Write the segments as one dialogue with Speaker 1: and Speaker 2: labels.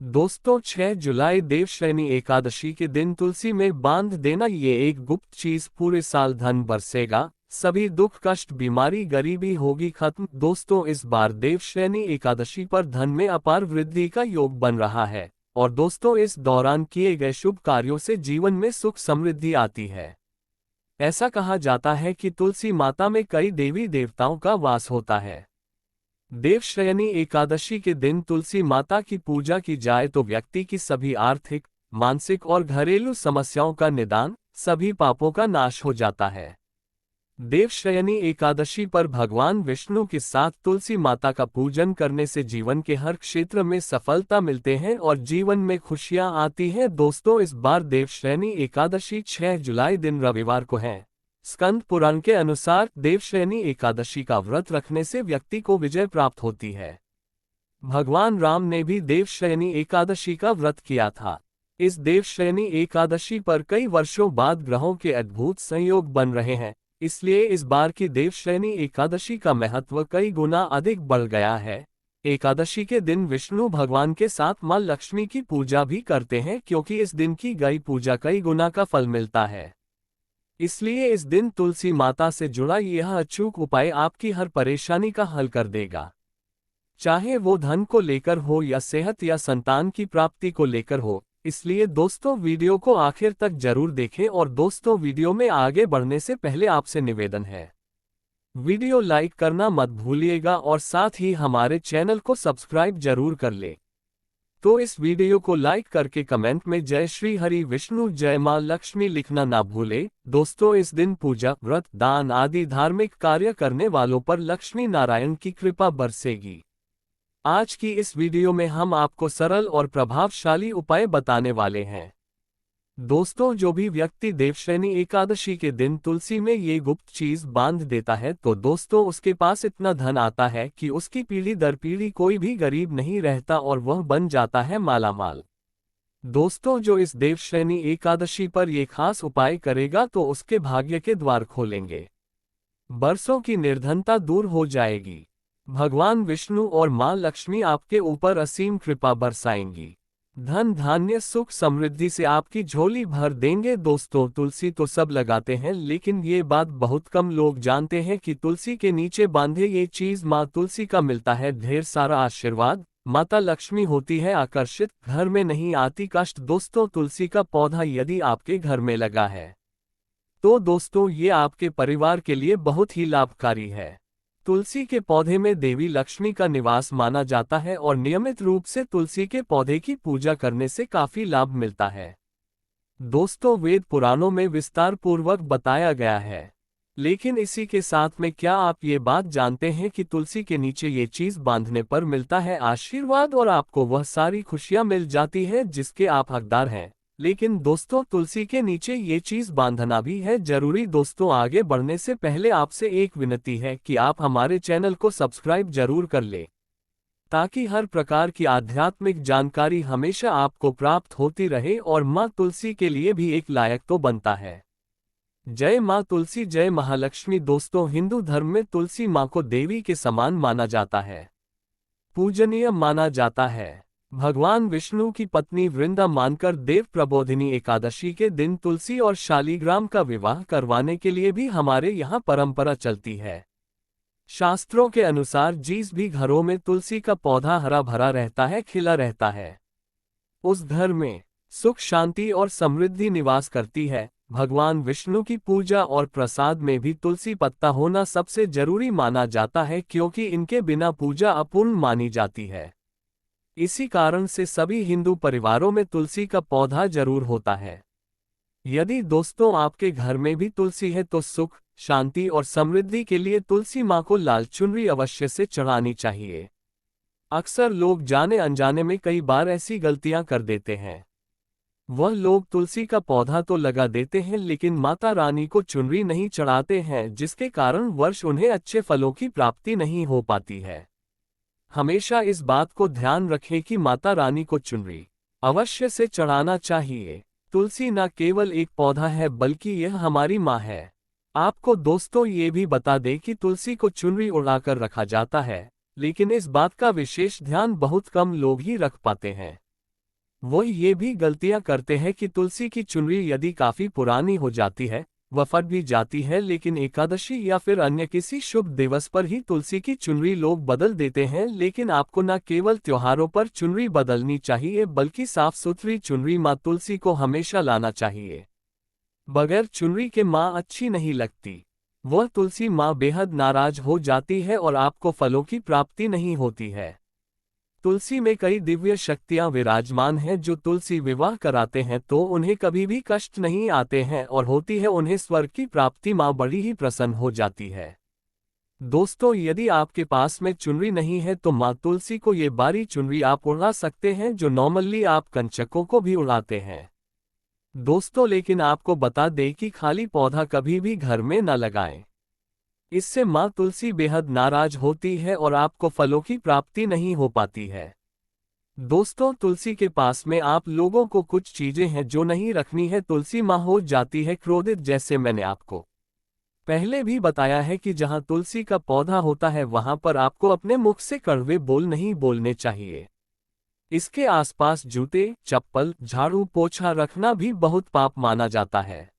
Speaker 1: दोस्तों 6 जुलाई देवशयनी एकादशी के दिन तुलसी में बांध देना ये एक गुप्त चीज पूरे साल धन बरसेगा, सभी दुख कष्ट बीमारी गरीबी होगी खत्म। दोस्तों इस बार देवशयनी एकादशी पर धन में अपार वृद्धि का योग बन रहा है और दोस्तों इस दौरान किए गए शुभ कार्यों से जीवन में सुख समृद्धि आती है। ऐसा कहा जाता है कि तुलसी माता में कई देवी देवताओं का वास होता है। देवशयनी एकादशी के दिन तुलसी माता की पूजा की जाए तो व्यक्ति की सभी आर्थिक, मानसिक और घरेलू समस्याओं का निदान, सभी पापों का नाश हो जाता है। देवशयनी एकादशी पर भगवान विष्णु के साथ तुलसी माता का पूजन करने से जीवन के हर क्षेत्र में सफलता मिलते हैं और जीवन में खुशियां आती हैं। दोस्तों इस बार देवशयनी एकादशी 6 जुलाई दिन रविवार को है। स्कंद पुराण के अनुसार देवशयनी एकादशी का व्रत रखने से व्यक्ति को विजय प्राप्त होती है। भगवान राम ने भी देवशयनी एकादशी का व्रत किया था। इस देवशयनी एकादशी पर कई वर्षों बाद ग्रहों के अद्भुत संयोग बन रहे हैं, इसलिए इस बार की देवशयनी एकादशी का महत्व कई गुना अधिक बढ़ गया है। एकादशी के दिन विष्णु भगवान के साथ मां लक्ष्मी की पूजा भी करते हैं, क्योंकि इस दिन की गई पूजा कई गुना का फल मिलता है। इसलिए इस दिन तुलसी माता से जुड़ा यह अचूक उपाय आपकी हर परेशानी का हल कर देगा, चाहे वो धन को लेकर हो या सेहत या संतान की प्राप्ति को लेकर हो। इसलिए दोस्तों वीडियो को आखिर तक जरूर देखें और दोस्तों वीडियो में आगे बढ़ने से पहले आपसे निवेदन है, वीडियो लाइक करना मत भूलिएगा और साथ ही हमारे चैनल को सब्सक्राइब जरूर कर ले। तो इस वीडियो को लाइक करके कमेंट में जय श्री हरि विष्णु जय मां लक्ष्मी लिखना ना भूले। दोस्तों इस दिन पूजा, व्रत, दान आदि धार्मिक कार्य करने वालों पर लक्ष्मी नारायण की कृपा बरसेगी। आज की इस वीडियो में हम आपको सरल और प्रभावशाली उपाय बताने वाले हैं। दोस्तों जो भी व्यक्ति देवशयनी एकादशी के दिन तुलसी में ये गुप्त चीज बांध देता है तो दोस्तों उसके पास इतना धन आता है कि उसकी पीढ़ी दर पीढ़ी कोई भी गरीब नहीं रहता और वह बन जाता है मालामाल। दोस्तों जो इस देवशयनी एकादशी पर ये खास उपाय करेगा तो उसके भाग्य के द्वार खोलेंगे, बरसों की निर्धनता दूर हो जाएगी। भगवान विष्णु और मां लक्ष्मी आपके ऊपर असीम कृपा बरसाएंगी, धन धान्य सुख समृद्धि से आपकी झोली भर देंगे। दोस्तों तुलसी तो सब लगाते हैं, लेकिन ये बात बहुत कम लोग जानते हैं कि तुलसी के नीचे बांधे ये चीज माँ तुलसी का मिलता है ढेर सारा आशीर्वाद। माता लक्ष्मी होती है आकर्षित, घर में नहीं आती कष्ट। दोस्तों तुलसी का पौधा यदि आपके घर में लगा है तो दोस्तों ये आपके परिवार के लिए बहुत ही लाभकारी है। तुलसी के पौधे में देवी लक्ष्मी का निवास माना जाता है और नियमित रूप से तुलसी के पौधे की पूजा करने से काफी लाभ मिलता है। दोस्तों वेद पुराणों में विस्तार पूर्वक बताया गया है, लेकिन इसी के साथ में क्या आप ये बात जानते हैं कि तुलसी के नीचे ये चीज बांधने पर मिलता है आशीर्वाद और आपको वह सारी खुशियां मिल जाती है जिसके आप हकदार हैं। लेकिन दोस्तों तुलसी के नीचे ये चीज बांधना भी है जरूरी। दोस्तों आगे बढ़ने से पहले आपसे एक विनती है कि आप हमारे चैनल को सब्सक्राइब जरूर कर ले, ताकि हर प्रकार की आध्यात्मिक जानकारी हमेशा आपको प्राप्त होती रहे और मां तुलसी के लिए भी एक लायक तो बनता है। जय मां तुलसी जय महालक्ष्मी। दोस्तों हिंदू धर्म में तुलसी मां को देवी के समान माना जाता है, पूजनीय माना जाता है। भगवान विष्णु की पत्नी वृंदा मानकर देव प्रबोधिनी एकादशी के दिन तुलसी और शालिग्राम का विवाह करवाने के लिए भी हमारे यहाँ परंपरा चलती है। शास्त्रों के अनुसार जिस भी घरों में तुलसी का पौधा हरा भरा रहता है, खिला रहता है, उस घर में सुख शांति और समृद्धि निवास करती है। भगवान विष्णु की पूजा और प्रसाद में भी तुलसी पत्ता होना सबसे जरूरी माना जाता है, क्योंकि इनके बिना पूजा अपूर्ण मानी जाती है। इसी कारण से सभी हिंदू परिवारों में तुलसी का पौधा जरूर होता है। यदि दोस्तों आपके घर में भी तुलसी है तो सुख शांति और समृद्धि के लिए तुलसी मां को लाल चुनरी अवश्य से चढ़ानी चाहिए। अक्सर लोग जाने अनजाने में कई बार ऐसी गलतियां कर देते हैं। वह लोग तुलसी का पौधा तो लगा देते हैं लेकिन माता रानी को चुनरी नहीं चढ़ाते हैं, जिसके कारण वर्ष उन्हें अच्छे फलों की प्राप्ति नहीं हो पाती है। हमेशा इस बात को ध्यान रखें कि माता रानी को चुनरी अवश्य से चढ़ाना चाहिए। तुलसी न केवल एक पौधा है बल्कि यह हमारी माँ है। आपको दोस्तों ये भी बता दें कि तुलसी को चुनरी उड़ाकर रखा जाता है, लेकिन इस बात का विशेष ध्यान बहुत कम लोग ही रख पाते हैं। वो ये भी गलतियां करते हैं कि तुलसी की चुनरी यदि काफी पुरानी हो जाती है, वह फट भी जाती है, लेकिन एकादशी या फिर अन्य किसी शुभ दिवस पर ही तुलसी की चुनरी लोग बदल देते हैं। लेकिन आपको न केवल त्योहारों पर चुनरी बदलनी चाहिए, बल्कि साफ सुथरी चुनरी माँ तुलसी को हमेशा लाना चाहिए। बगैर चुनरी के माँ अच्छी नहीं लगती। वह तुलसी माँ बेहद नाराज हो जाती है और आपको फलों की प्राप्ति नहीं होती है। तुलसी में कई दिव्य शक्तियां विराजमान हैं जो तुलसी विवाह कराते हैं तो उन्हें कभी भी कष्ट नहीं आते हैं और होती है उन्हें स्वर्ग की प्राप्ति, माँ बड़ी ही प्रसन्न हो जाती है। दोस्तों, यदि आपके पास में चुनरी नहीं है तो माँ तुलसी को ये बारी चुनरी आप उड़ा सकते हैं, जो नॉर्मली आप कंचकों को भी उड़ाते हैं। दोस्तों, लेकिन आपको बता दें कि खाली पौधा कभी भी घर में न लगाएं। इससे माँ तुलसी बेहद नाराज होती है और आपको फलों की प्राप्ति नहीं हो पाती है। दोस्तों, तुलसी के पास में आप लोगों को कुछ चीजें हैं जो नहीं रखनी है। तुलसी माँ हो जाती है क्रोधित, जैसे मैंने आपको पहले भी बताया है कि जहाँ तुलसी का पौधा होता है वहां पर आपको अपने मुख से कड़वे बोल नहीं बोलने चाहिए। इसके आसपास जूते, चप्पल, झाड़ू, पोछा रखना भी बहुत पाप माना जाता है।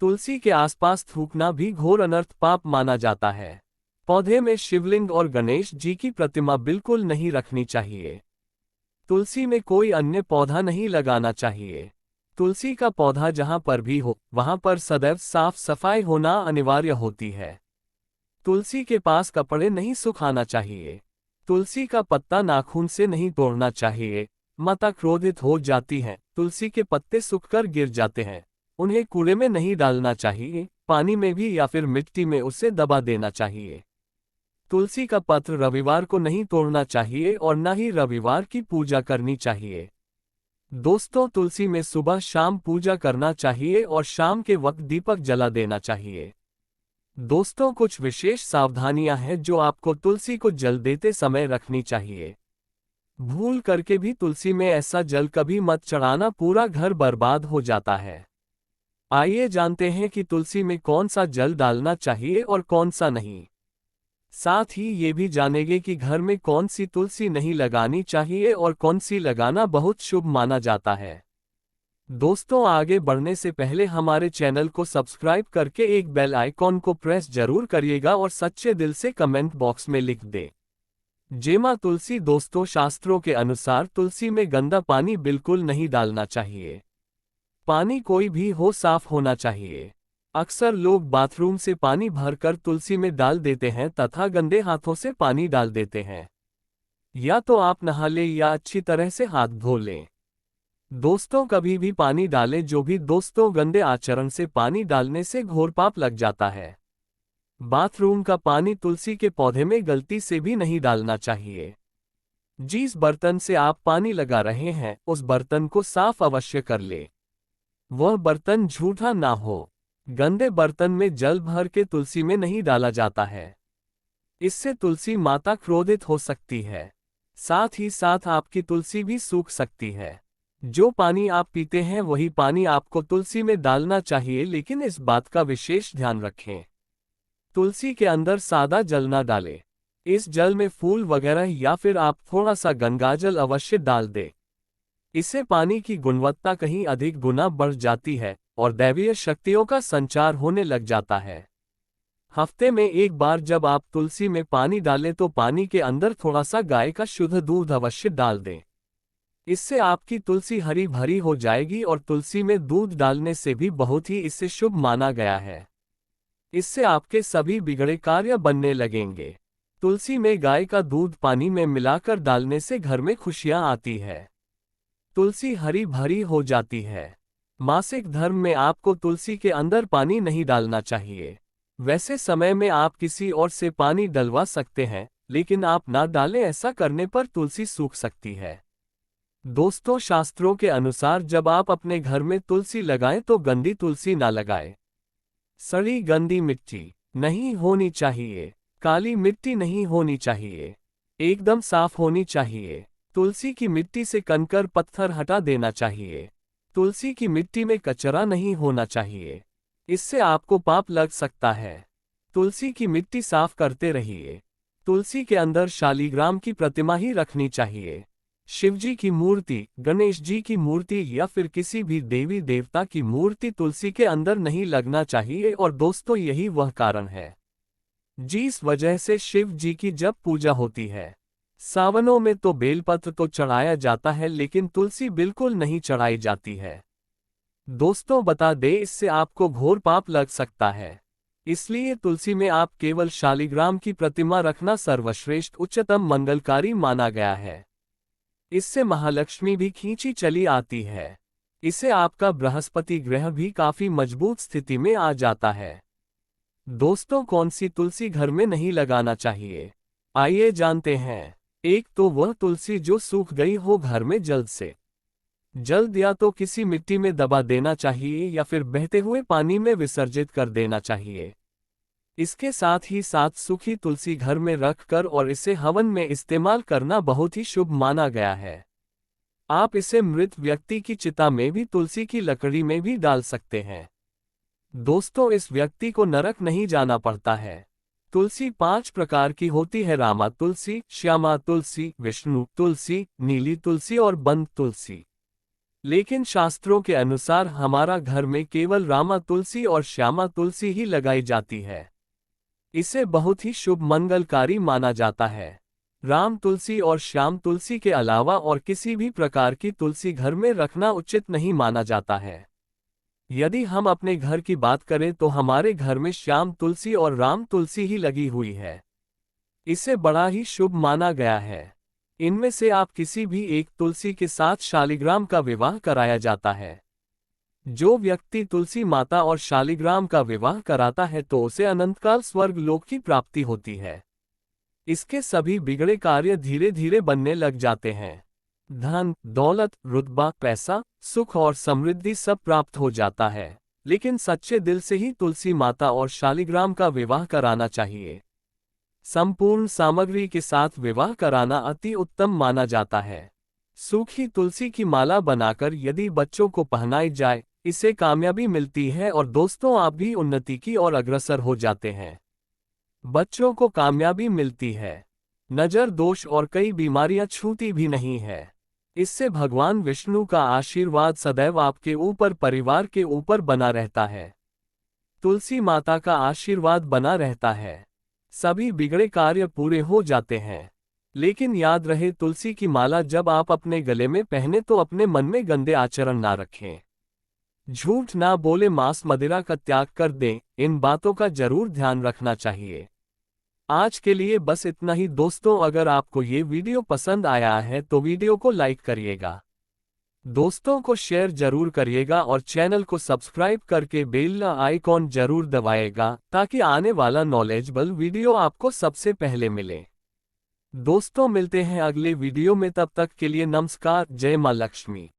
Speaker 1: तुलसी के आसपास थूकना भी घोर अनर्थ पाप माना जाता है। पौधे में शिवलिंग और गणेश जी की प्रतिमा बिल्कुल नहीं रखनी चाहिए। तुलसी में कोई अन्य पौधा नहीं लगाना चाहिए। तुलसी का पौधा जहां पर भी हो वहां पर सदैव साफ सफाई होना अनिवार्य होती है। तुलसी के पास कपड़े नहीं सुखाना चाहिए। तुलसी का पत्ता नाखून से नहीं तोड़ना चाहिए। माता क्रोधित हो जाती हैं। तुलसी के पत्ते सूखकर गिर जाते हैं, उन्हें कूड़े में नहीं डालना चाहिए, पानी में भी या फिर मिट्टी में उसे दबा देना चाहिए। तुलसी का पत्र रविवार को नहीं तोड़ना चाहिए और न ही रविवार की पूजा करनी चाहिए। दोस्तों, तुलसी में सुबह शाम पूजा करना चाहिए और शाम के वक्त दीपक जला देना चाहिए। दोस्तों, कुछ विशेष सावधानियां हैं जो आपको तुलसी को जल देते समय रखनी चाहिए। भूल करके भी तुलसी में ऐसा जल कभी मत चढ़ाना, पूरा घर बर्बाद हो जाता है। आइए जानते हैं कि तुलसी में कौन सा जल डालना चाहिए और कौन सा नहीं। साथ ही ये भी जानेंगे कि घर में कौन सी तुलसी नहीं लगानी चाहिए और कौन सी लगाना बहुत शुभ माना जाता है। दोस्तों, आगे बढ़ने से पहले हमारे चैनल को सब्सक्राइब करके एक बेल आइकॉन को प्रेस जरूर करिएगा और सच्चे दिल से कमेंट बॉक्स में लिख दे जय मां तुलसी। दोस्तों, शास्त्रों के अनुसार तुलसी में गंदा पानी बिल्कुल नहीं डालना चाहिए। पानी कोई भी हो, साफ होना चाहिए। अक्सर लोग बाथरूम से पानी भरकर तुलसी में डाल देते हैं तथा गंदे हाथों से पानी डाल देते हैं। या तो आप नहा लें या अच्छी तरह से हाथ धो लें। दोस्तों, कभी भी पानी डालें जो भी दोस्तों, गंदे आचरण से पानी डालने से घोर पाप लग जाता है। बाथरूम का पानी तुलसी के पौधे में गलती से भी नहीं डालना चाहिए। जिस बर्तन से आप पानी लगा रहे हैं उस बर्तन को साफ अवश्य कर ले। वह बर्तन झूठा ना हो। गंदे बर्तन में जल भर के तुलसी में नहीं डाला जाता है। इससे तुलसी माता क्रोधित हो सकती है। साथ ही साथ आपकी तुलसी भी सूख सकती है। जो पानी आप पीते हैं वही पानी आपको तुलसी में डालना चाहिए, लेकिन इस बात का विशेष ध्यान रखें। तुलसी के अंदर सादा जल ना डालें। इस जल में फूल वगैरह या फिर आप थोड़ा सा गंगाजल अवश्य डाल दें। इससे पानी की गुणवत्ता कहीं अधिक गुना बढ़ जाती है और दैवीय शक्तियों का संचार होने लग जाता है। हफ्ते में एक बार जब आप तुलसी में पानी डालें तो पानी के अंदर थोड़ा सा गाय का शुद्ध दूध अवश्य डाल दें। इससे आपकी तुलसी हरी भरी हो जाएगी और तुलसी में दूध डालने से भी बहुत ही इससे शुभ माना गया है। इससे आपके सभी बिगड़े कार्य बनने लगेंगे। तुलसी में गाय का दूध पानी में मिलाकर डालने से घर में खुशियां आती है। तुलसी हरी भरी हो जाती है। मासिक धर्म में आपको तुलसी के अंदर पानी नहीं डालना चाहिए। वैसे समय में आप किसी और से पानी डलवा सकते हैं, लेकिन आप ना डालें, ऐसा करने पर तुलसी सूख सकती है। दोस्तों, शास्त्रों के अनुसार जब आप अपने घर में तुलसी लगाएं तो गंदी तुलसी ना लगाएं। सड़ी गंदी मिट्टी नहीं होनी चाहिए। काली मिट्टी नहीं होनी चाहिए। एकदम साफ होनी चाहिए। तुलसी की मिट्टी से कंकर पत्थर हटा देना चाहिए। तुलसी की मिट्टी में कचरा नहीं होना चाहिए। इससे आपको पाप लग सकता है। तुलसी की मिट्टी साफ करते रहिए। तुलसी के अंदर शालीग्राम की प्रतिमा ही रखनी चाहिए। शिवजी की मूर्ति, गणेश जी की मूर्ति या फिर किसी भी देवी देवता की मूर्ति तुलसी के अंदर नहीं लगना चाहिए और दोस्तों यही वह कारण है जिस वजह से शिव जी की जब पूजा होती है सावनों में तो बेलपत्र तो चढ़ाया जाता है लेकिन तुलसी बिल्कुल नहीं चढ़ाई जाती है। दोस्तों बता दें इससे आपको घोर पाप लग सकता है, इसलिए तुलसी में आप केवल शालिग्राम की प्रतिमा रखना सर्वश्रेष्ठ उच्चतम मंगलकारी माना गया है। इससे महालक्ष्मी भी खींची चली आती है। इससे आपका बृहस्पति ग्रह भी काफी मजबूत स्थिति में आ जाता है। दोस्तों कौन सी तुलसी घर में नहीं लगाना चाहिए, आइए जानते हैं। एक तो वह तुलसी जो सूख गई हो घर में जल्द से जल्द या तो किसी मिट्टी में दबा देना चाहिए या फिर बहते हुए पानी में विसर्जित कर देना चाहिए। इसके साथ ही साथ सूखी तुलसी घर में रखकर और इसे हवन में इस्तेमाल करना बहुत ही शुभ माना गया है। आप इसे मृत व्यक्ति की चिता में भी तुलसी की लकड़ी में भी डाल सकते हैं। दोस्तों इस व्यक्ति को नरक नहीं जाना पड़ता है। तुलसी 5 प्रकार की होती है: रामा तुलसी, श्यामा तुलसी, विष्णु तुलसी, नीली तुलसी और बंद तुलसी। लेकिन शास्त्रों के अनुसार हमारा घर में केवल रामा तुलसी और श्यामा तुलसी ही लगाई जाती है। इसे बहुत ही शुभ मंगलकारी माना जाता है। राम तुलसी और श्याम तुलसी के अलावा और किसी भी प्रकार की तुलसी घर में रखना उचित नहीं माना जाता है। यदि हम अपने घर की बात करें तो हमारे घर में श्याम तुलसी और राम तुलसी ही लगी हुई है। इसे बड़ा ही शुभ माना गया है। इनमें से आप किसी भी एक तुलसी के साथ शालिग्राम का विवाह कराया जाता है। जो व्यक्ति तुलसी माता और शालिग्राम का विवाह कराता है तो उसे अनंतकाल स्वर्ग लोक की प्राप्ति होती है। इसके सभी बिगड़े कार्य धीरे धीरे बनने लग जाते हैं। धन, दौलत, रुतबा, पैसा, सुख और समृद्धि सब प्राप्त हो जाता है। लेकिन सच्चे दिल से ही तुलसी माता और शालिग्राम का विवाह कराना चाहिए। संपूर्ण सामग्री के साथ विवाह कराना अति उत्तम माना जाता है। सूखी तुलसी की माला बनाकर यदि बच्चों को पहनाई जाए, इससे कामयाबी मिलती है और दोस्तों आप भी उन्नति की ओर अग्रसर हो जाते हैं। बच्चों को कामयाबी मिलती है, नजर दोष और कई बीमारियां छूती भी नहीं है। इससे भगवान विष्णु का आशीर्वाद सदैव आपके ऊपर, परिवार के ऊपर बना रहता है। तुलसी माता का आशीर्वाद बना रहता है, सभी बिगड़े कार्य पूरे हो जाते हैं। लेकिन याद रहे तुलसी की माला जब आप अपने गले में पहने तो अपने मन में गंदे आचरण ना रखें, झूठ ना बोले, मांस मदिरा का त्याग कर दें। इन बातों का जरूर ध्यान रखना चाहिए। आज के लिए बस इतना ही दोस्तों। अगर आपको ये वीडियो पसंद आया है तो वीडियो को लाइक करिएगा, दोस्तों को शेयर जरूर करिएगा और चैनल को सब्सक्राइब करके बेल आइकॉन जरूर दबाएगा ताकि आने वाला नॉलेजेबल वीडियो आपको सबसे पहले मिले। दोस्तों मिलते हैं अगले वीडियो में, तब तक के लिए नमस्कार। जय मां लक्ष्मी।